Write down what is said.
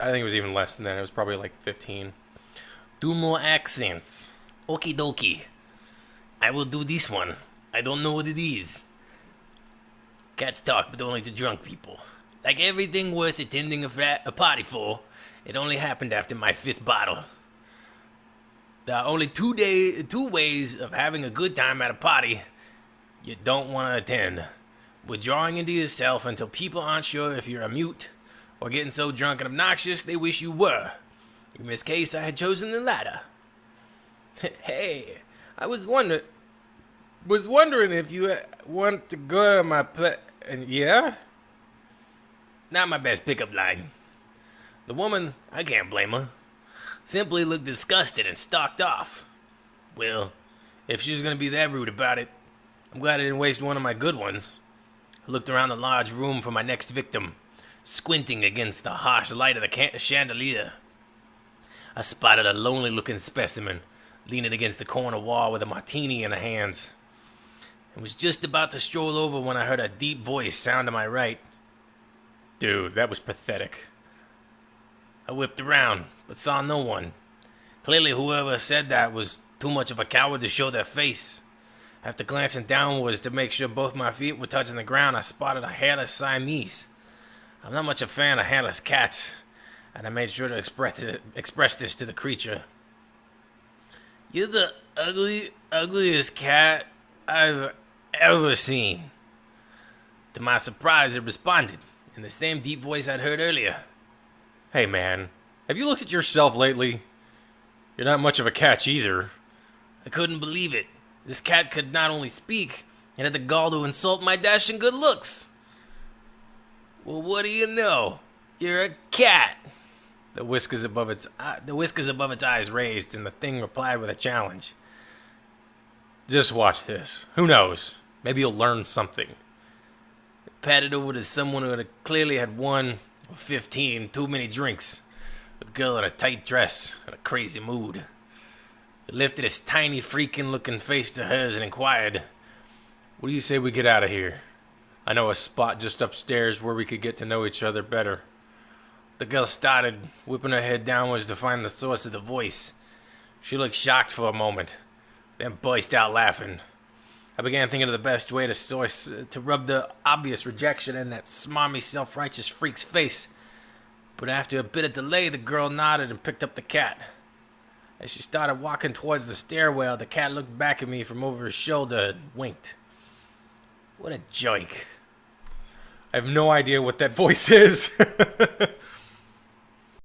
I think it was even less than that. It was probably like 15. Do more accents. Okie dokie. I will do this one. I don't know what it is. Cats talk, but only to drunk people. Like everything worth attending a party for, it only happened after my fifth bottle. There are only two ways of having a good time at a party you don't want to attend. Withdrawing into yourself until people aren't sure if you're a mute, or getting so drunk and obnoxious they wish you were. In this case, I had chosen the latter. Hey, I was wondering if you want to go to my and yeah? Not my best pickup line. The woman, I can't blame her, simply looked disgusted and stalked off. Well, if she was going to be that rude about it, I'm glad I didn't waste one of my good ones. I looked around the large room for my next victim, squinting against the harsh light of the chandelier. I spotted a lonely-looking specimen leaning against the corner wall with a martini in her hands. I was just about to stroll over when I heard a deep voice sound to my right. Dude, that was pathetic. I whipped around, but saw no one. Clearly whoever said that was too much of a coward to show their face. After glancing downwards to make sure both my feet were touching the ground, I spotted a hairless Siamese. I'm not much a fan of hairless cats, and I made sure to express this to the creature. You're the ugliest cat I've ever seen. To my surprise, it responded, in the same deep voice I'd heard earlier. Hey man, have you looked at yourself lately? You're not much of a catch either. I couldn't believe it. This cat could not only speak, it had the gall to insult my dashing good looks. Well, what do you know? You're a cat. The whiskers above its eyes raised, and the thing replied with a challenge. Just watch this. Who knows? Maybe you'll learn something. It patted over to someone who had clearly had 1 or 15 too many drinks. A girl in a tight dress, in a crazy mood. He lifted his tiny, freaking-looking face to hers and inquired, "What do you say we get out of here? I know a spot just upstairs where we could get to know each other better." The girl started, whipping her head downwards to find the source of the voice. She looked shocked for a moment, then burst out laughing. I began thinking of the best way to rub the obvious rejection in that smarmy, self-righteous freak's face. But after a bit of delay, the girl nodded and picked up the cat. As she started walking towards the stairwell, the cat looked back at me from over his shoulder and winked. What a joke. I have no idea what that voice is.